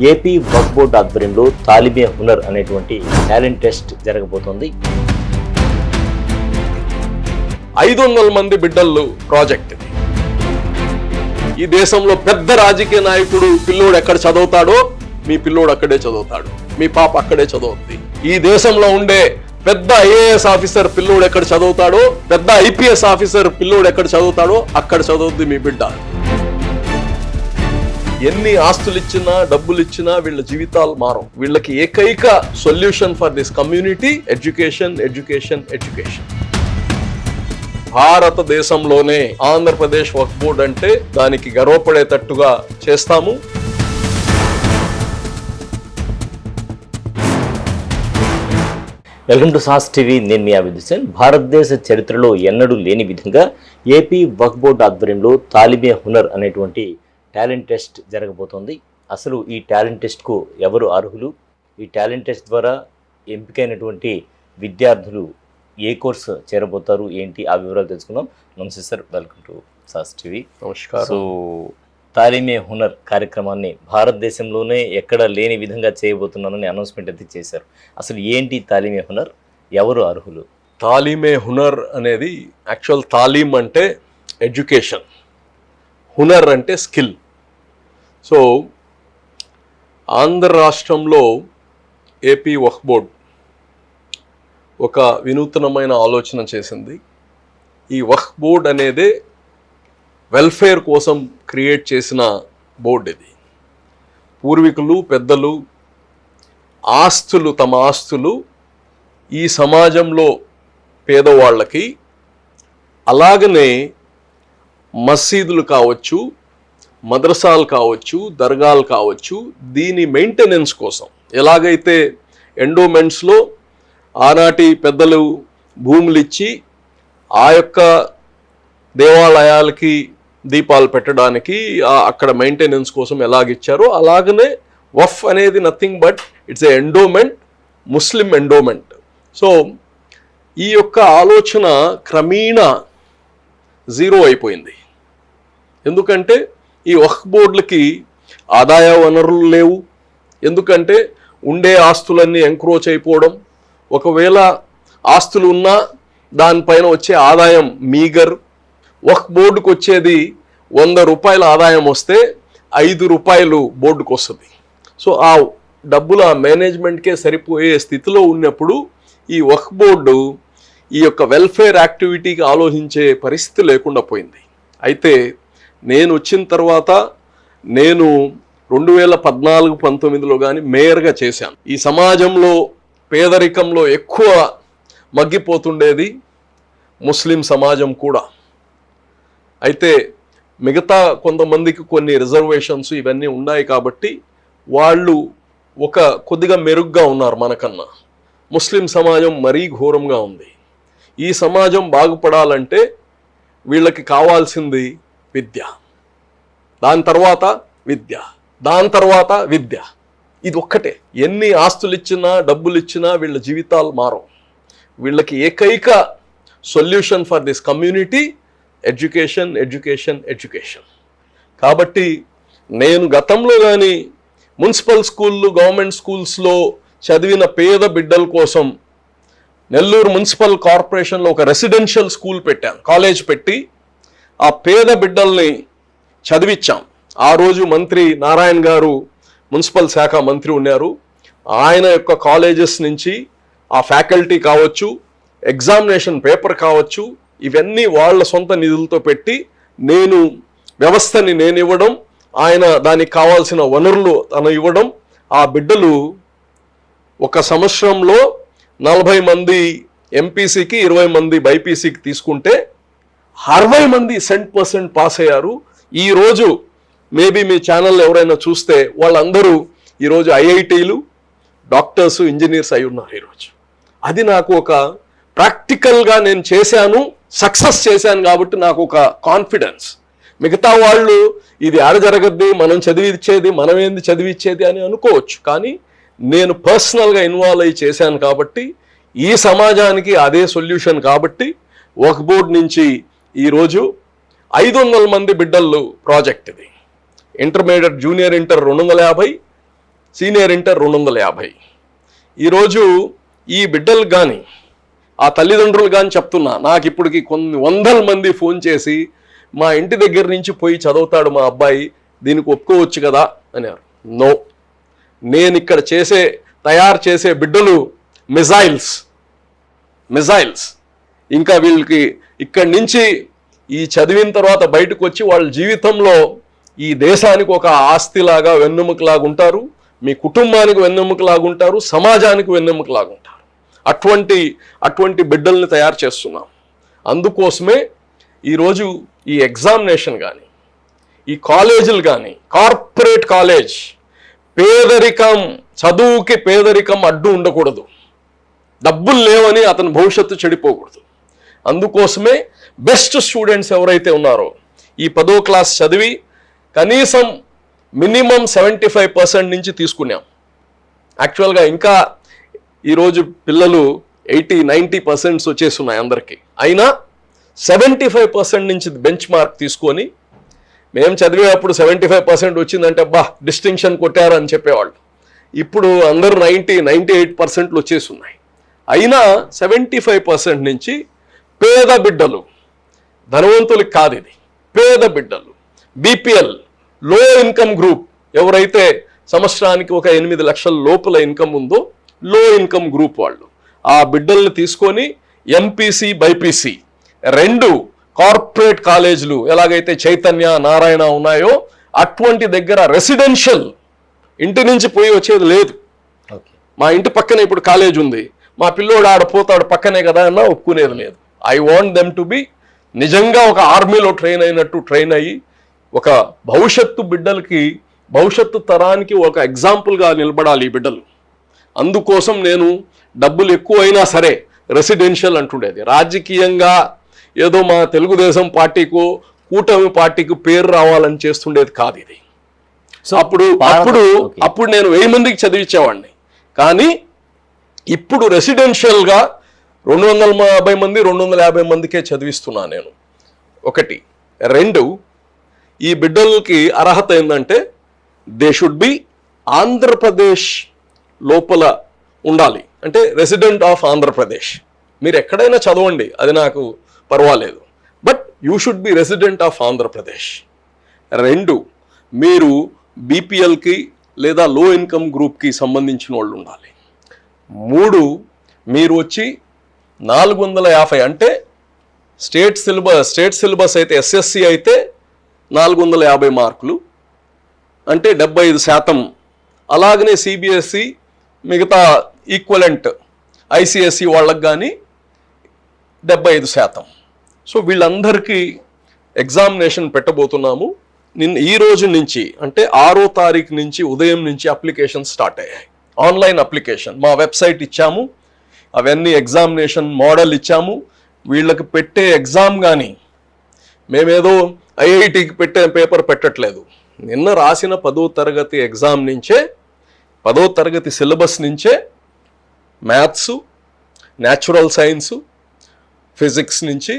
AP వక్ఫ్ board ఆధ్వర్యంలో తాలిమే హునర్ అనేటువంటి talent test జరగబోతోంది. 500 మంది బిడ్డలు ప్రాజెక్ట్ ఇది. ఈ దేశంలో పెద్ద రాజకీయ నాయకుడు పిల్లోడు ఎక్కడ చదువుతాడో మీ పిల్లోడు అక్కడే చదువుతాడు, మీ పాప అక్కడే చదువుతుంది. ఈ దేశంలో ఉండే పెద్ద ఐఏఎస్ ఆఫీసర్ పిల్లోడు ఎక్కడ చదువుతాడో, పెద్ద ఐపీఎస్ ఆఫీసర్ పిల్లోడు ఎక్కడ చదువుతాడో అక్కడ చదువుద్ది మీ బిడ్డ. ఎన్ని ఆస్తులు ఇచ్చినా డబ్బులు ఇచ్చినా వీళ్ళ జీవితాలు మారం. వీళ్ళకి ఏకైక solution for this community education, education, education. భారతదేశంలోనే ఆంధ్రప్రదేశ్ వక్ఫ్ బోర్డ్ అంటే దానికి గర్వపడేటట్టుగా చేస్తాము. Welcome to sauce TV. నేను మీ అభిద్ హుసేన్. భారతదేశ చరిత్రలో ఎన్నడూ లేని విధంగా ఏపీ వక్ఫ్ బోర్డు ఆధ్వర్యంలో తాలిమే హునర్ అనేటువంటి టాలెంట్ టెస్ట్ జరగబోతోంది. అసలు ఈ టాలెంట్ టెస్ట్కు ఎవరు అర్హులు, ఈ టాలెంట్ టెస్ట్ ద్వారా ఎంపికైనటువంటి విద్యార్థులు ఏ కోర్సు చేరబోతారు, ఏంటి, ఆ వివరాలు తెలుసుకుందాం. నమస్తే sir, welcome to sauce TV. నమస్కారం. సో తాలిమే హునర్ కార్యక్రమాన్ని భారతదేశంలోనే ఎక్కడ లేని విధంగా చేయబోతున్నానని అనౌన్స్మెంట్ అయితే చేశారు. అసలు ఏంటి తాలిమే హునర్, ఎవరు అర్హులు? తాలిమే హునర్ అనేది యాక్చువల్ తాలీం అంటే ఎడ్యుకేషన్, హునర్ అంటే స్కిల్. సో ఆంధ్ర రాష్ట్రంలో ఏపీ వక్ఫ్ బోర్డ్ ఒక వినూత్నమైన ఆలోచన చేసింది. ఈ వక్ఫ్ బోర్డ్ అనేది వెల్ఫేర్ కోసం క్రియేట్ చేసిన బోర్డు. ఇది పూర్వీకులు పెద్దలు తమ ఆస్తులు ఈ సమాజంలో పేదవాళ్ళకి, అలాగనే మసీదులు కావచ్చు, మద్రసాలు కావచ్చు, దర్గాలు కావచ్చు, దీని మెయింటెనెన్స్ కోసం ఎలాగైతే ఎండోమెంట్స్లో ఆనాటి పెద్దలు భూములు ఇచ్చి ఆ యొక్క దేవాలయాలకి దీపాలు పెట్టడానికి అక్కడ మెయింటెనెన్స్ కోసం ఎలాగిచ్చారో అలాగనే వఫ్ అనేది nothing but it's a endowment, Muslim endowment. So ఈ యొక్క ఆలోచన క్రమేణా జీరో అయిపోయింది. ఎందుకంటే ఈ వక్ఫ్ బోర్డులకి ఆదాయ వనరులు లేవు. ఎందుకంటే ఉండే ఆస్తులన్నీ ఎంక్రోచ్ అయిపోవడం, ఒకవేళ ఆస్తులు ఉన్నా దానిపైన వచ్చే ఆదాయం మీగర్. వక్ఫ్ బోర్డుకు వచ్చేది 100 రూపాయల ఆదాయం వస్తే 5 రూపాయలు బోర్డుకు వస్తుంది. సో ఆ డబ్బుల మేనేజ్మెంట్కే సరిపోయే స్థితిలో ఉన్నప్పుడు ఈ వక్ఫ్ బోర్డు ఈ యొక్క వెల్ఫేర్ యాక్టివిటీకి ఆలోచించే పరిస్థితి లేకుండా పోయింది. అయితే నేను వచ్చిన తర్వాత నేను 2014-19లో కానీ మేయర్గా చేశాను. ఈ సమాజంలో పేదరికంలో ఎక్కువ మగ్గిపోతుండేది ముస్లిం సమాజం కూడా. అయితే మిగతా కొంతమందికి కొన్ని రిజర్వేషన్స్ ఇవన్నీ ఉన్నాయి కాబట్టి వాళ్ళు కొద్దిగా మెరుగ్గా ఉన్నారు మనకన్నా. ముస్లిం సమాజం మరీ ఘోరంగా ఉంది. ఈ సమాజం బాగుపడాలంటే వీళ్ళకి కావాల్సింది విద్య, దాని తర్వాత విద్య, దాని తర్వాత విద్య. ఇది ఒక్కటే. ఎన్ని ఆస్తులు ఇచ్చినా డబ్బులు ఇచ్చినా వీళ్ళ జీవితాలు మారం. వీళ్ళకి ఏకైక solution for this community education, education, education. కాబట్టి నేను గతంలో కానీ మున్సిపల్ స్కూళ్ళు, గవర్నమెంట్ స్కూల్స్లో చదివిన పేద బిడ్డల కోసం నెల్లూరు మున్సిపల్ కార్పొరేషన్లో ఒక రెసిడెన్షియల్ స్కూల్ పెట్టాను, కాలేజ్ పెట్టి ఆ పేద బిడ్డల్ని చదివించాం. ఆ రోజు మంత్రి నారాయణ గారు మున్సిపల్ శాఖ మంత్రి ఉన్నారు. ఆయన యొక్క కాలేజెస్ నుంచి ఆ ఫ్యాకల్టీ కావచ్చు, ఎగ్జామినేషన్ పేపర్ కావచ్చు, ఇవన్నీ వాళ్ళ సొంత నిధులతో పెట్టి నేను వ్యవస్థని నేను ఇవ్వడం, ఆయన దానికి కావాల్సిన వనరులు తను ఇవ్వడం. ఆ బిడ్డలు ఒక సంవత్సరంలో 40 మంది ఎంపీసీకి, 20 మంది బైపీసీకి తీసుకుంటే 60 మంది 100% పాస్ అయ్యారు. ఈరోజు మేబీ మీ ఛానల్ ఎవరైనా చూస్తే వాళ్ళందరూ ఈరోజు ఐఐటీలు, డాక్టర్స్, ఇంజనీర్స్ అయి ఉన్నారు ఈరోజు. అది నాకు ఒక ప్రాక్టికల్గా నేను చేశాను, సక్సెస్ చేశాను కాబట్టి నాకు ఒక కాన్ఫిడెన్స్. మిగతా వాళ్ళు ఇది ఆడ జరగద్ది, మనం చదివిచ్చేది, మనమేంది చదివిచ్చేది అని అనుకోవచ్చు. కానీ నేను పర్సనల్గా ఇన్వాల్వ్ అయ్యి చేశాను కాబట్టి ఈ సమాజానికి అదే సొల్యూషన్. కాబట్టి వక్ఫ్ బోర్డ్ నుంచి ఈరోజు 500 మంది బిడ్డలు ప్రాజెక్ట్ ఇది. Intermediate, junior inter 250, senior inter 250. ఈరోజు ఈ బిడ్డలు కానీ ఆ తల్లిదండ్రులు కానీ చెప్తున్నా, నాకు ఇప్పటికి కొన్ని వందల మంది ఫోన్ చేసి మా ఇంటి దగ్గర నుంచి పోయి చదువుతాడు మా అబ్బాయి, దీనికి ఒప్పుకోవచ్చు కదా అన్నారు. నో, నేను ఇక్కడ తయారు చేసే బిడ్డలు మిజైల్స్. ఇంకా వీళ్ళకి ఇక్కడి నుంచి ఈ చదివిన తర్వాత బయటకు వచ్చి వాళ్ళ జీవితంలో ఈ దేశానికి ఒక ఆస్తిలాగా వెన్నెముకలాగా ఉంటారు, మీ కుటుంబానికి వెన్నెముకలాగా ఉంటారు, సమాజానికి వెన్నెముకలాగా ఉంటారు. అటువంటి బిడ్డల్ని తయారు చేస్తున్నాం. అందుకోసమే ఈరోజు ఈ ఎగ్జామినేషన్ కానీ, ఈ కాలేజీలు కానీ, కార్పొరేట్ కాలేజ్, పేదరికం, చదువుకి పేదరికం అడ్డు ఉండకూడదు, డబ్బులు లేవని అతని భవిష్యత్తు చెడిపోకూడదు. అందుకోసమే బెస్ట్ స్టూడెంట్స్ ఎవరైతే ఉన్నారో ఈ 10వ క్లాస్ చదివి కనీసం మినిమం 75% నుంచి తీసుకున్నాం. యాక్చువల్గా ఇంకా ఈరోజు పిల్లలు 80-90% వచ్చేస్తున్నాయి అందరికీ. అయినా 75% నుంచి బెంచ్ మార్క్ తీసుకొని, మేము చదివేటప్పుడు 75% వచ్చిందంటే డిస్టింక్షన్ కొట్టారు అని చెప్పేవాళ్ళు. ఇప్పుడు అందరూ 90-98% వచ్చేస్తున్నాయి. అయినా 75% నుంచి పేద బిడ్డలు, ధనవంతులకి కాదు ఇది, పేద బిడ్డలు, బీపీఎల్, లో ఇన్కమ్ గ్రూప్, ఎవరైతే సంవత్సరానికి ఒక 8 లక్షల లోపల ఇన్కమ్ ఉందో లో ఇన్కమ్ గ్రూప్ వాళ్ళు, ఆ బిడ్డల్ని తీసుకొని ఎంపీసీ బైపీసీ 2 కార్పొరేట్ కాలేజీలు ఎలాగైతే చైతన్య, నారాయణ ఉన్నాయో అటువంటి దగ్గర రెసిడెన్షియల్, ఇంటి నుంచి పోయి వచ్చేది లేదు. మా ఇంటి పక్కనే ఇప్పుడు కాలేజ్ ఉంది, మా పిల్లోడు ఆడపోతాడు పక్కనే కదా అన్నా ఒప్పుకునేది లేదు. I want them to be నిజంగా ఒక ఆర్మీలో ట్రైన్ అయినట్టు ట్రైన్ అయ్యి ఒక భవిష్యత్తు బిడ్డలకి, భవిష్యత్తు తరానికి ఒక ఎగ్జాంపుల్గా నిలబడాలి ఈ బిడ్డలు. అందుకోసం నేను డబ్బులు ఎక్కువైనా సరే రెసిడెన్షియల్ అంటుండేది. రాజకీయంగా ఏదో మా తెలుగుదేశం పార్టీకో కూటమి పార్టీకి పేరు రావాలని చేస్తుండేది కాదు ఇది. సో అప్పుడు నేను 1000 మందికి చదివించేవాడిని. కానీ ఇప్పుడు రెసిడెన్షియల్గా 250 మంది 250 మందికే చదివిస్తున్నా నేను. 1. 2, ఈ బిడ్డలకి అర్హత ఏంటంటే దే షుడ్ బి ఆంధ్రప్రదేశ్ లోపల ఉండాలి, అంటే రెసిడెంట్ ఆఫ్ ఆంధ్రప్రదేశ్. మీరు ఎక్కడైనా చదవండి, అది నాకు పర్వాలేదు, but you should be resident of Andhra Pradesh. 2, మీరు బీపీఎల్కి లేదా లో ఇన్కమ్ గ్రూప్కి సంబంధించిన వాళ్ళు ఉండాలి. 3, మీరు వచ్చి 450, అంటే స్టేట్ సిలబస్ అయితే ఎస్ఎస్సి అయితే 450 మార్కులు, అంటే 75%. అలాగనే సిబిఎస్ఈ, మిగతా ఈక్వలెంట్ ఐసిఎస్సి వాళ్ళకి కానీ 75%. సో వీళ్ళందరికీ ఎగ్జామినేషన్ పెట్టబోతున్నాము. ఈ రోజు నుంచి, అంటే 6వ తారీఖు నుంచి ఉదయం నుంచి అప్లికేషన్ స్టార్ట్ అయ్యాయి. ఆన్లైన్ అప్లికేషన్ మా వెబ్సైట్ ఇచ్చాము, అవన్నీ ఎగ్జామినేషన్ మోడల్ ఇచ్చాము. వీళ్ళకి పెట్టే ఎగ్జామ్ కానీ మేమేదో ఐఐటికి పెట్టే పేపర్ పెట్టట్లేదు. నిన్న రాసిన 10వ తరగతి ఎగ్జామ్ నుంచే, 10వ తరగతి సిలబస్ నుంచే మ్యాథ్స్, న్యాచురల్ సైన్స్, ఫిజిక్స్ నుంచి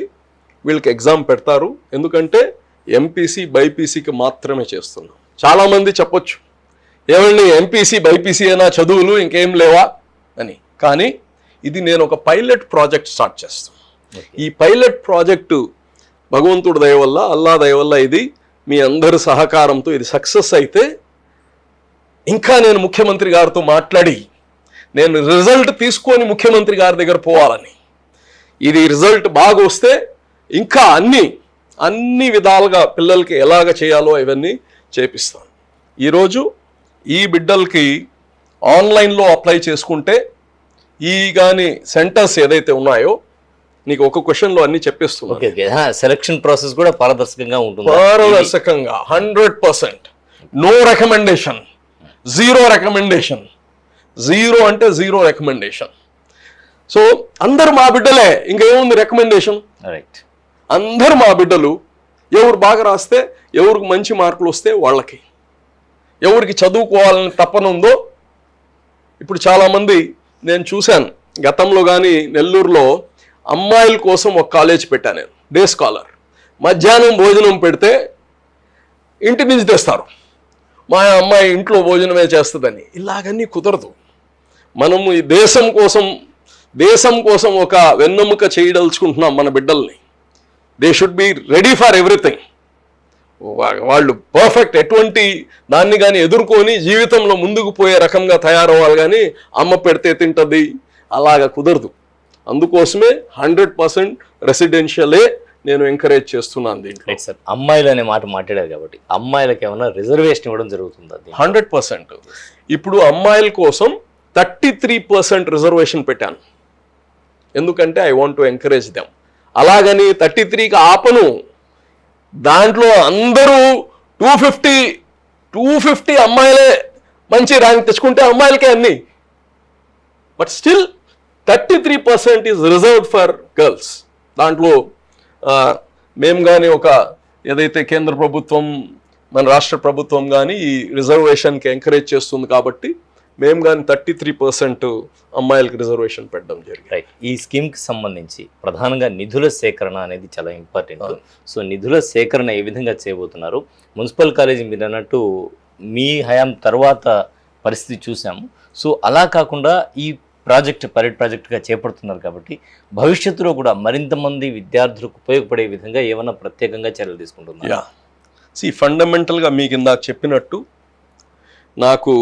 వీళ్ళకి ఎగ్జామ్ పెడతారు. ఎందుకంటే ఎంపీసీ బైపీసీకి మాత్రమే చేస్తున్నాం. చాలామంది చెప్పొచ్చు, ఏమండి ఎంపీసీ బైపీసీ అయినా చదువులు ఇంకేం లేవా అని. కానీ ఇది నేను ఒక పైలట్ ప్రాజెక్ట్ స్టార్ట్ చేస్తాను. ఈ పైలట్ ప్రాజెక్టు భగవంతుడి దయ వల్ల, అల్లా దయ వల్ల ఇది మీ అందరి సహకారంతో ఇది సక్సెస్ అయితే ఇంకా నేను ముఖ్యమంత్రి గారితో మాట్లాడి నేను రిజల్ట్ తీసుకొని ముఖ్యమంత్రి గారి దగ్గర పోవాలని. ఇది రిజల్ట్ బాగా వస్తే ఇంకా అన్ని విధాలుగా పిల్లలకి ఎలాగ చేయాలో ఇవన్నీ చేపిస్తాను. ఈరోజు ఈ బిడ్డలకి ఆన్లైన్లో అప్లై చేసుకుంటే ఈ కానీ సెంటర్స్ ఏదైతే ఉన్నాయో నీకు ఒక క్వశ్చన్లో అన్ని చెప్పేస్తున్నాను. సెలక్షన్ ప్రాసెస్ కూడా పారదర్శకంగా ఉంటుంది. పారదర్శకంగా 100%. No recommendation, 0 recommendation. 0 అంటే 0 రికమెండేషన్. సో అందరు మా బిడ్డలే, ఇంకేముంది రికమెండేషన్. రైట్, అందరు మా బిడ్డలు. ఎవరు బాగా రాస్తే, ఎవరికి మంచి మార్కులు వస్తే వాళ్ళకి, ఎవరికి చదువుకోవాలని తపన ఉందో. ఇప్పుడు చాలామంది నేను చూశాను, గతంలో కానీ నెల్లూరులో అమ్మాయిల కోసం ఒక కాలేజ్ పెట్టాను నేను, డే స్కాలర్. మధ్యాహ్నం భోజనం పెడితే ఇంటి నుంచి తెస్తారు, మా అమ్మాయి ఇంట్లో భోజనమే చేస్తుందని. ఇలాగన్నీ కుదరదు. మనము ఈ దేశం కోసం ఒక వెన్నెముక చేయదలుచుకుంటున్నాం మన బిడ్డల్ని. They should be ready for everything. వాళ్ళు పర్ఫెక్ట్ ఎటువంటి దాన్ని కానీ ఎదుర్కొని జీవితంలో ముందుకు పోయే రకంగా తయారవ్వాలి. కానీ అమ్మ పెడితే తింటుంది అలాగా కుదరదు. అందుకోసమే 100% రెసిడెన్షియలే నేను ఎంకరేజ్ చేస్తున్నాను దీంట్లో. రైట్ సార్, అమ్మాయిలు అనే మాట మాట్లాడారు కాబట్టి అమ్మాయిలకు ఏమైనా రిజర్వేషన్ ఇవ్వడం జరుగుతుందా? 100%. ఇప్పుడు అమ్మాయిల కోసం 33% రిజర్వేషన్ పెట్టాను. ఎందుకంటే I want to encourage them. అలాగని 33కి ఆపను. దాంట్లో అందరూ 250 అమ్మాయిలే మంచి ర్యాంక్ తెచ్చుకుంటే అమ్మాయిలకే అన్ని. But still 33% is reserved for girls. దాంట్లో మేము కానీ ఒక ఏదైతే కేంద్ర ప్రభుత్వం మన రాష్ట్ర ప్రభుత్వం కానీ ఈ రిజర్వేషన్కి ఎంకరేజ్ చేస్తుంది కాబట్టి మేము కానీ 33% అమ్మాయిలకి రిజర్వేషన్ పెట్టడం జరిగింది. రైట్. ఈ స్కీమ్కి సంబంధించి ప్రధానంగా నిధుల సేకరణ అనేది చాలా ఇంపార్టెంట్. సో నిధుల సేకరణ ఏ విధంగా చేయబోతున్నారు? మున్సిపల్ కాలేజీ మీరు అన్నట్టు మీ హయాం తర్వాత పరిస్థితి చూసాము. సో అలా కాకుండా ఈ పైలట్ ప్రాజెక్టుగా చేపడుతున్నారు కాబట్టి భవిష్యత్తులో కూడా మరింత మంది విద్యార్థులకు ఉపయోగపడే విధంగా ఏమైనా ప్రత్యేకంగా చర్యలు తీసుకుంటున్నారు? ఫండమెంటల్గా మీకు ఇందాక చెప్పినట్టు నాకు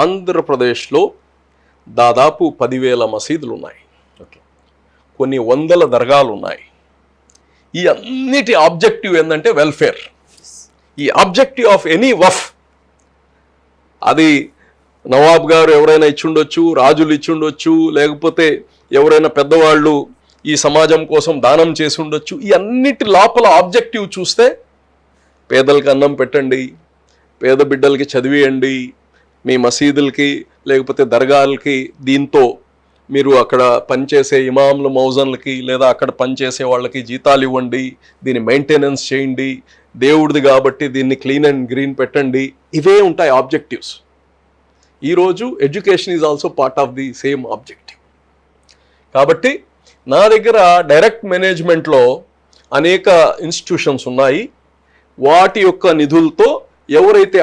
ఆంధ్రప్రదేశ్లో దాదాపు 10,000 మసీదులు ఉన్నాయి. కొన్ని వందల దర్గాలు ఉన్నాయి. ఈ అన్నిటి ఆబ్జెక్టివ్ ఏంటంటే వెల్ఫేర్. ఈ ఆబ్జెక్టివ్ ఆఫ్ ఎనీ వఫ్, అది నవాబ్ గారు ఎవరైనా ఇచ్చుండొచ్చు, రాజులు ఇచ్చుండొచ్చు, లేకపోతే ఎవరైనా పెద్దవాళ్ళు ఈ సమాజం కోసం దానం చేసి ఉండొచ్చు. ఈ అన్నిటి లోపల ఆబ్జెక్టివ్ చూస్తే పేదలకి అన్నం పెట్టండి, పేద బిడ్డలకి చదివేయండి, మీ మసీదులకి లేకపోతే దర్గాలకి దీంతో మీరు అక్కడ పనిచేసే ఇమాంలు మౌజన్లకి లేదా అక్కడ పనిచేసే వాళ్ళకి జీతాలు ఇవ్వండి, దీన్ని మెయింటెనెన్స్ చేయండి, దేవుడిది కాబట్టి దీన్ని క్లీన్ అండ్ గ్రీన్ పెట్టండి. ఇవే ఉంటాయి ఆబ్జెక్టివ్స్. ఈరోజు education is also part of the same objective. కాబట్టి నా దగ్గర డైరెక్ట్ మేనేజ్మెంట్లో అనేక ఇన్స్టిట్యూషన్స్ ఉన్నాయి. వాటి యొక్క నిధులతో ఎవరైతే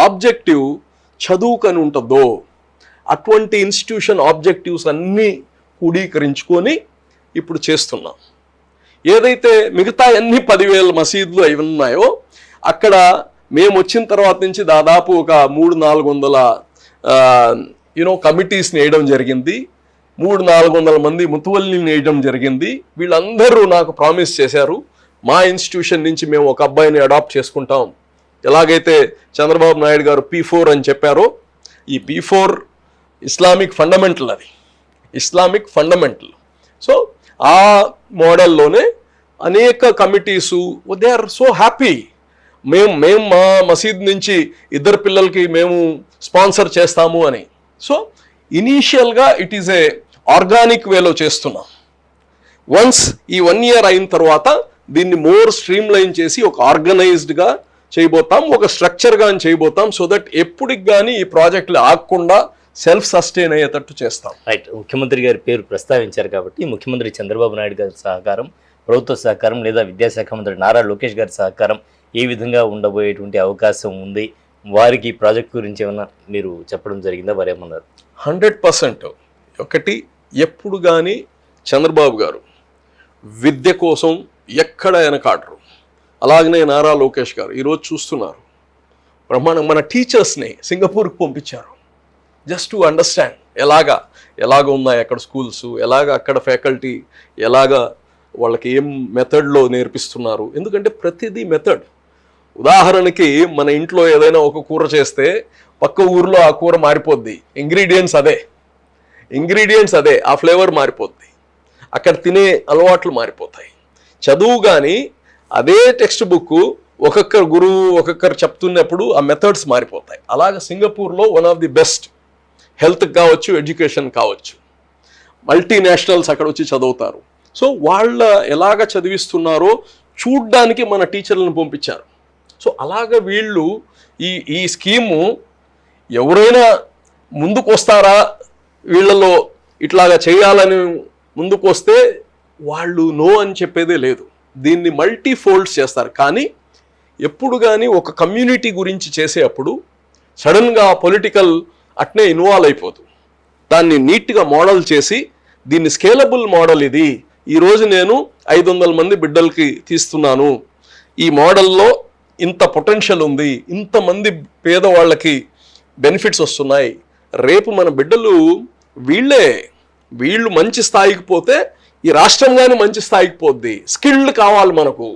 ఆబ్జెక్టివ్ చదువుకని ఉంటుందో అటువంటి ఇన్స్టిట్యూషన్ ఆబ్జెక్టివ్స్ అన్నీ కూడీకరించుకొని ఇప్పుడు చేస్తున్నాం. ఏదైతే మిగతా అన్ని 10,000 మసీదులు అవి ఉన్నాయో అక్కడ మేము వచ్చిన తర్వాత నుంచి దాదాపు ఒక 300-400 కమిటీస్ని వేయడం జరిగింది. 300-400 మంది ముతువల్లిని వేయడం జరిగింది. వీళ్ళందరూ నాకు ప్రామిస్ చేశారు, మా ఇన్స్టిట్యూషన్ నుంచి మేము ఒక అబ్బాయిని అడాప్ట్ చేసుకుంటాం. ఎలాగైతే చంద్రబాబు నాయుడు గారు P4 అని చెప్పారో, ఈ P4 ఇస్లామిక్ ఫండమెంటల్, అది ఇస్లామిక్ ఫండమెంటల్. సో ఆ మోడల్లోనే అనేక committees they are so happy. మేము మా మసీద్ నుంచి 2 పిల్లలకి మేము స్పాన్సర్ చేస్తాము అని. సో ఇనీషియల్గా ఇట్ ఈస్ ఏ ఆర్గానిక్ వేలో చేస్తున్నాం. వన్స్ ఈ 1 ఇయర్ అయిన తర్వాత దీన్ని మోర్ స్ట్రీమ్ లైన్ చేసి ఒక ఆర్గనైజ్డ్గా చేయబోతాం, ఒక స్ట్రక్చర్గా చేయబోతాం. సో దట్ ఎప్పటికి కానీ ఈ ప్రాజెక్టులు ఆగకుండా సెల్ఫ్ సస్టైన్ అయ్యేటట్టు చేస్తాం. రైట్. ముఖ్యమంత్రి గారి పేరు ప్రస్తావించారు కాబట్టి ముఖ్యమంత్రి చంద్రబాబు నాయుడు గారి సహకారం, ప్రభుత్వ సహకారం లేదా విద్యాశాఖ మంత్రి నారా లోకేష్ గారి సహకారం ఏ విధంగా ఉండబోయేటువంటి అవకాశం ఉంది? వారికి ప్రాజెక్ట్ గురించి ఏమన్నా మీరు చెప్పడం జరిగిందా? వారు ఏమన్నారు? 100%. ఒకటి, ఎప్పుడు కానీ చంద్రబాబు గారు విద్య కోసం ఎక్కడ వెనకాడరు. అలాగనే నారా లోకేష్ గారు ఈరోజు చూస్తున్నారు, మన టీచర్స్ని సింగపూర్కి పంపించారు జస్ట్ టు అండర్స్టాండ్ ఎలాగ ఉన్నాయి అక్కడ స్కూల్స్, ఎలాగ అక్కడ ఫ్యాకల్టీ, ఎలాగ వాళ్ళకి ఏం మెథడ్లో నేర్పిస్తున్నారు. ఎందుకంటే ప్రతిదీ మెథడ్. ఉదాహరణకి మన ఇంట్లో ఏదైనా ఒక కూర చేస్తే పక్క ఊర్లో ఆ కూర మారిపోద్ది, ఇంగ్రీడియంట్స్ అదే, ఆ ఫ్లేవర్ మారిపోద్ది, అక్కడ తినే అలవాట్లు మారిపోతాయి. చదువు కానీ అదే టెక్స్ట్ బుక్ ఒక్కొక్కరు గురువు ఒక్కొక్కరు చెప్తున్నప్పుడు ఆ మెథడ్స్ మారిపోతాయి. అలాగే సింగపూర్లో one of the best, health కావచ్చు, ఎడ్యుకేషన్ కావచ్చు, మల్టీనేషనల్స్ అక్కడ వచ్చి చదువుతారు. సో వాళ్ళ ఎలాగ చదివిస్తున్నారో చూడ్డానికి మన టీచర్లను పంపించారు. సో అలాగ వీళ్ళు ఈ స్కీము ఎవరైనా ముందుకు వస్తారా, వీళ్ళలో ఇట్లాగా చేయాలని ముందుకు వస్తే వాళ్ళు నో అని చెప్పేదే లేదు. దీన్ని మల్టీ ఫోల్డ్స్ చేస్తారు. కానీ ఎప్పుడు కానీ ఒక కమ్యూనిటీ గురించి చేసేటప్పుడు సడన్గా పొలిటికల్ అట్నే ఇన్వాల్వ్ అయిపోతుంది. దాన్ని నీట్గా మోడల్ చేసి దీన్ని స్కేలబుల్ మోడల్ ఇది, ఈరోజు నేను 500 మంది బిడ్డలకి తీస్తున్నాను, ఈ మోడల్లో ఇంత పొటెన్షియల్ ఉంది, ఇంతమంది పేదవాళ్ళకి బెనిఫిట్స్ వస్తున్నాయి, రేపు మన బిడ్డలు వీళ్ళు మంచి స్థాయికి పోతే ఈ రాష్ట్రం కానీ మంచి స్థాయికి పోద్ది. స్కిల్డ్ కావాలి మనకు.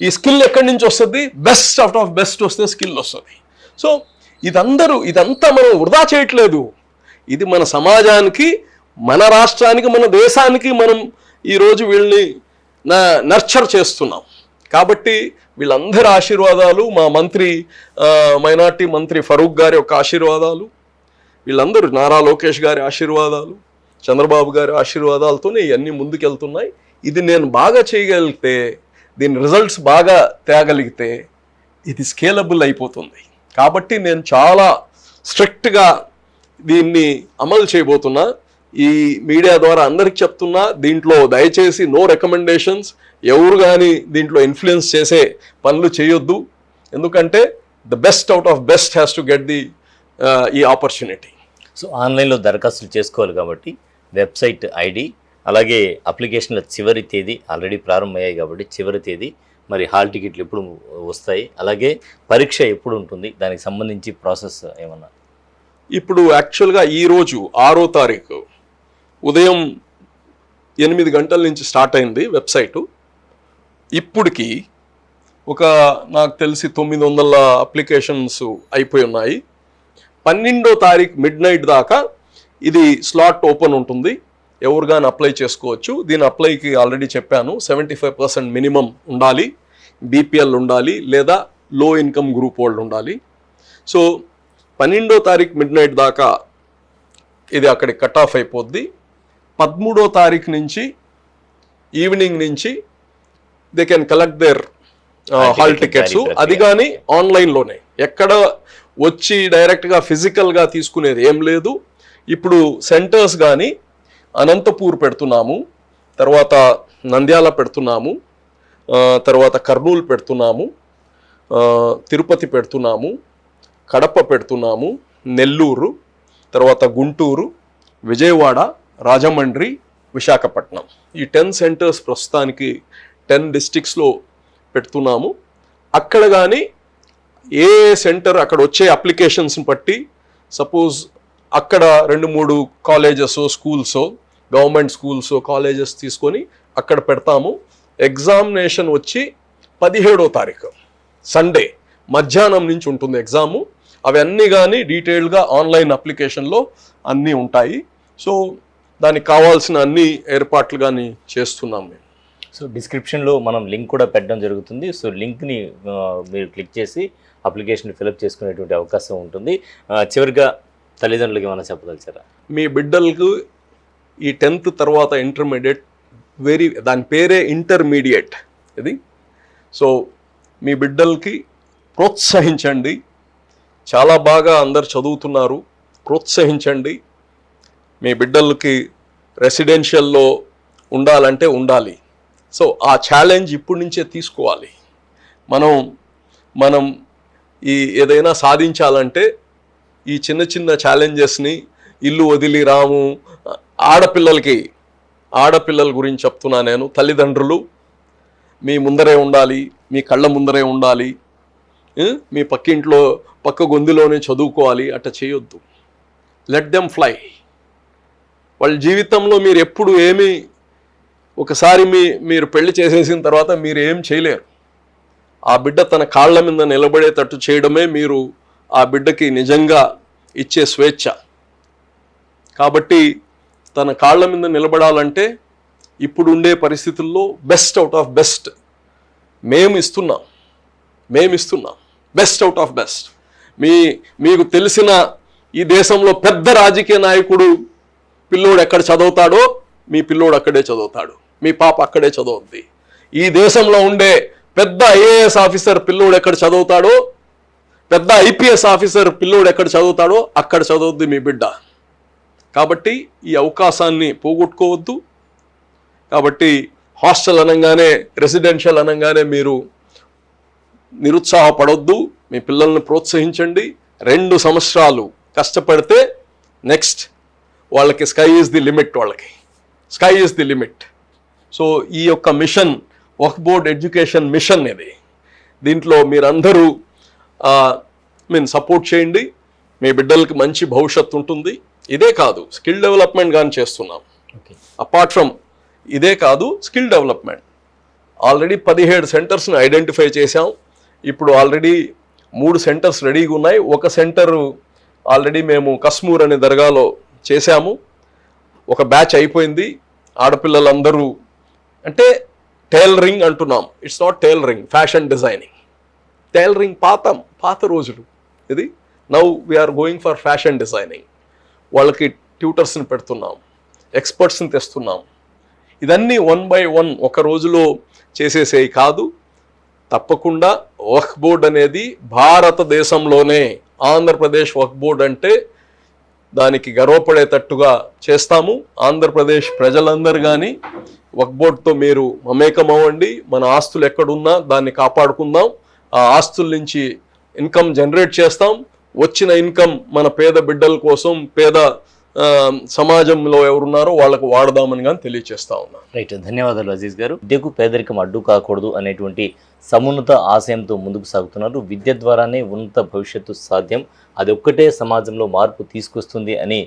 ఈ స్కిల్ ఎక్కడి నుంచి వస్తుంది? బెస్ట్ అవుట్ ఆఫ్ బెస్ట్ వస్తే స్కిల్ వస్తుంది. సో ఇదంతా మనం వృధా చేయట్లేదు. ఇది మన సమాజానికి, మన రాష్ట్రానికి, మన దేశానికి మనం ఈరోజు వీళ్ళని నర్చర్ చేస్తున్నాం. కాబట్టి వీళ్ళందరి ఆశీర్వాదాలు, మా మైనార్టీ మంత్రి ఫరూక్ గారి యొక్క ఆశీర్వాదాలు, వీళ్ళందరూ నారా లోకేష్ గారి ఆశీర్వాదాలు, చంద్రబాబు గారి ఆశీర్వాదాలతోనే ఇవన్నీ ముందుకెళ్తున్నాయి. ఇది నేను బాగా చేయగలిగితే, దీని రిజల్ట్స్ బాగా తేగలిగితే ఇది స్కేలబుల్ అయిపోతుంది. కాబట్టి నేను చాలా స్ట్రిక్ట్గా దీన్ని అమలు చేయబోతున్నా. ఈ మీడియా ద్వారా అందరికి చెప్తున్నా, దీంట్లో దయచేసి నో రికమెండేషన్స్, ఎవరు కానీ దీంట్లో ఇన్ఫ్లుయెన్స్ చేసే పనులు చేయొద్దు. ఎందుకంటే the best out of best has to get ఈ ఆపర్చునిటీ. సో ఆన్లైన్లో దరఖాస్తులు చేసుకోవాలి కాబట్టి వెబ్సైట్ ఐడి, అలాగే అప్లికేషన్ల చివరి తేదీ ఆల్రెడీ ప్రారంభమయ్యాయి కాబట్టి చివరి తేదీ, మరి హాల్ టికెట్లు ఎప్పుడు వస్తాయి, అలాగే పరీక్ష ఎప్పుడు ఉంటుంది, దానికి సంబంధించి ప్రాసెస్ ఏమన్నా? ఇప్పుడు యాక్చువల్గా ఈరోజు 6వ తారీఖు ఉదయం 8 గంటల నుంచి స్టార్ట్ అయింది వెబ్సైటు. ఇప్పటికి నాకు తెలిసి 900 అప్లికేషన్స్ అయిపోయి ఉన్నాయి. 12వ తారీఖు మిడ్-నైట్ దాకా ఇది స్లాట్ ఓపెన్ ఉంటుంది, ఎవరు కానీ అప్లై చేసుకోవచ్చు. దీని అప్లైకి ఆల్రెడీ చెప్పాను, 75% మినిమం ఉండాలి, బీపీఎల్ ఉండాలి, లేదా లో ఇన్కమ్ గ్రూప్ వాళ్ళు ఉండాలి. సో 12వ తారీఖు మిడ్-నైట్ దాకా ఇది అక్కడికి కట్ ఆఫ్ అయిపోద్ది. 13వ తారీఖు నుంచి ఈవినింగ్ నుంచి they can collect their hall tickets. అది కానీ ఆన్లైన్లోనే, ఎక్కడ వచ్చి డైరెక్ట్గా ఫిజికల్గా తీసుకునేది ఏం లేదు. ఇప్పుడు సెంటర్స్ కానీ అనంతపూర్ పెడుతున్నాము, తర్వాత నంద్యాల పెడుతున్నాము, తర్వాత కర్నూలు పెడుతున్నాము, తిరుపతి పెడుతున్నాము, కడప పెడుతున్నాము, నెల్లూరు, తర్వాత గుంటూరు, విజయవాడ, రాజమండ్రి, విశాఖపట్నం. ఈ 10 సెంటర్స్ ప్రస్తుతానికి 10 డిస్ట్రిక్ట్స్లో పెడుతున్నాము. అక్కడ కానీ ఏ సెంటర్ అక్కడ వచ్చే అప్లికేషన్స్ని బట్టి, సపోజ్ అక్కడ 2-3 colleges, schools, government schools, colleges తీసుకొని అక్కడ పెడతాము. ఎగ్జామినేషన్ వచ్చి 17వ తారీఖు సండే మధ్యాహ్నం నుంచి ఉంటుంది ఎగ్జాము. అవన్నీ కానీ డీటెయిల్గా ఆన్లైన్ అప్లికేషన్లో అన్నీ ఉంటాయి. సో దానికి కావాల్సిన అన్ని ఏర్పాట్లు కానీ చేస్తున్నాం మేము. సో డిస్క్రిప్షన్లో మనం లింక్ కూడా పెట్టడం జరుగుతుంది. సో లింక్ని మీరు క్లిక్ చేసి అప్లికేషన్ ఫిలప్ చేసుకునేటువంటి అవకాశం ఉంటుంది. చివరిగా తల్లిదండ్రులకి ఏమైనా చెప్పదలిచారా? మీ బిడ్డలకు ఈ 10th తర్వాత ఇంటర్మీడియట్, దాని పేరే ఇంటర్మీడియట్ ఇది. సో మీ బిడ్డలకి ప్రోత్సహించండి. చాలా బాగా అందరు చదువుతున్నారు, ప్రోత్సహించండి. మీ బిడ్డలకి రెసిడెన్షియల్లో ఉండాలంటే ఉండాలి. సో ఆ ఛాలెంజ్ ఇప్పటి నుంచే తీసుకోవాలి. మనం ఈ ఏదైనా సాధించాలంటే ఈ చిన్న చిన్న ఛాలెంజెస్ని, ఇల్లు వదిలి రాము, ఆడపిల్లల గురించి చెప్తున్నా నేను. తల్లిదండ్రులు మీ ముందరే ఉండాలి, మీ కళ్ళ ముందరే ఉండాలి, మీ పక్కింట్లో పక్క గొంతులోనే చదువుకోవాలి. అట్లా చేయొద్దు. Let them fly. వాళ్ళ జీవితంలో మీరు ఎప్పుడు ఒకసారి మీరు పెళ్లి చేసేసిన తర్వాత మీరు ఏం చేయలేరు. ఆ బిడ్డ తన కాళ్ళ మీద నిలబడేటట్టు చేయడమే మీరు ఆ బిడ్డకి నిజంగా ఇచ్చే స్వేచ్ఛ. కాబట్టి తన కాళ్ళ మీద నిలబడాలంటే ఇప్పుడు ఉండే పరిస్థితుల్లో బెస్ట్ అవుట్ ఆఫ్ బెస్ట్ మేము ఇస్తున్నాం. Best out of best. మీకు తెలిసిన ఈ దేశంలో పెద్ద రాజకీయ నాయకుడు పిల్లోడు ఎక్కడ చదువుతాడో మీ పిల్లోడు అక్కడే చదువుతాడు, మీ పాప అక్కడే చదువుద్ది. ఈ దేశంలో ఉండే పెద్ద ఐఏఎస్ ఆఫీసర్ పిల్లోడు ఎక్కడ చదువుతాడో, పెద్ద ఐపీఎస్ ఆఫీసర్ పిల్లోడు ఎక్కడ చదువుతాడో అక్కడ చదువుద్ది మీ బిడ్డ. కాబట్టి ఈ అవకాశాన్ని పోగొట్టుకోవద్దు. కాబట్టి హాస్టల్ అనగానే, రెసిడెన్షియల్ అనగానే మీరు నిరుత్సాహపడొద్దు, మీ పిల్లల్ని ప్రోత్సహించండి. 2 సంవత్సరాలు కష్టపడితే నెక్స్ట్ వాళ్ళకి స్కై ఈజ్ ది లిమిట్, వాళ్ళకి sky is the limit. So ఈ యొక్క మిషన్ వక్ఫ్ బోర్డ్ ఎడ్యుకేషన్ మిషన్ ఇది. దీంట్లో మీరందరూ సపోర్ట్ చేయండి. మీ బిడ్డలకి మంచి భవిష్యత్తు ఉంటుంది. ఇదే కాదు, స్కిల్ డెవలప్మెంట్ కానీ చేస్తున్నాం. అపార్ట్ ఫ్రమ్ ఇదే కాదు, స్కిల్ డెవలప్మెంట్ ఆల్రెడీ 17 సెంటర్స్ని ఐడెంటిఫై చేశాం. ఇప్పుడు ఆల్రెడీ 3 సెంటర్స్ రెడీగా ఉన్నాయి. ఒక సెంటర్ ఆల్రెడీ మేము కస్మూర్ అనే దర్గాలో చేశాము. ఒక బ్యాచ్ అయిపోయింది. ఆడపిల్లలందరూ అంటే టైలరింగ్ అంటున్నాం, it's not tailoring, fashion designing. Tailoring పాత రోజులు ఇది. Now we're going for fashion designing. వాళ్ళకి ట్యూటర్స్ని పెడుతున్నాం, ఎక్స్పర్ట్స్ని తెస్తున్నాం. ఇదన్నీ 1 by 1 ఒక రోజులో చేసేసేవి కాదు. తప్పకుండా వక్ఫ్ బోర్డ్ అనేది భారతదేశంలోనే, ఆంధ్రప్రదేశ్ వక్ఫ్ బోర్డ్ అంటే దానికి గర్వపడేటట్టుగా చేస్తాము. ఆంధ్రప్రదేశ్ ప్రజలందరూ కానీ వక్ఫ్ బోర్డ్తో మీరు మమేకం అవ్వండి. మన ఆస్తులు ఎక్కడున్నా దాన్ని కాపాడుకుందాం. ఆ ఆస్తుల నుంచి ఇన్కమ్ జనరేట్ చేస్తాం. వచ్చిన ఇన్కమ్ మన పేద బిడ్డల కోసం, పేద సమాజంలో ఎవరున్నారో వాళ్ళకు వాడదామని కానీ తెలియజేస్తా ఉన్నా. రైట్, ధన్యవాదాలు అజీజ్ గారు. విద్యకు పేదరికం అడ్డు కాకూడదు అనేటువంటి సమున్నత ఆశయంతో ముందుకు సాగుతున్నారు. విద్య ద్వారానే ఉన్నత భవిష్యత్తు సాధ్యం, అది ఒక్కటే సమాజంలో మార్పు తీసుకొస్తుంది అని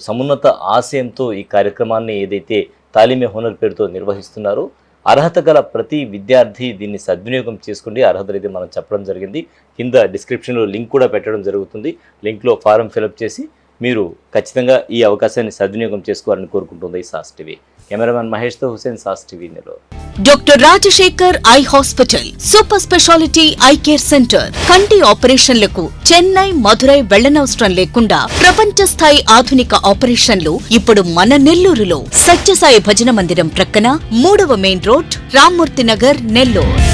సమున్నత ఆశయంతో ఈ కార్యక్రమాన్ని ఏదైతే తాలీమే హునర్ పేరుతో నిర్వహిస్తున్నారో, అర్హత గల ప్రతి విద్యార్థి దీన్ని సద్వినియోగం చేసుకోండి. అర్హతలు అయితే మనం చెప్పడం జరిగింది. కింద డిస్క్రిప్షన్లో లింక్ కూడా పెట్టడం జరుగుతుంది. లింక్లో ఫారం ఫిలప్ చేసి మీరు ఖచ్చితంగా ఈ అవకాశాన్ని సద్వినియోగం చేసుకోవాలని కోరుకుంటుంది సాస్ టీవీ. కెమెరామెన్ మహేష్తో Hussain, SAS TV Nellore. Doctor Rajasekhar eye hospital super speciality eye care centre. కంటి ఆపరేషన్లకు చెన్నై, మధురై వెళ్లనవసరం లేకుండా ప్రపంచ స్థాయి ఆధునిక ఆపరేషన్లు ఇప్పుడు మన నెల్లూరులో. సత్యసాయి భజన మందిరం ప్రక్కన 3వ మెయిన్ రోడ్, రామ్మూర్తి నగర్, నెల్లూరు.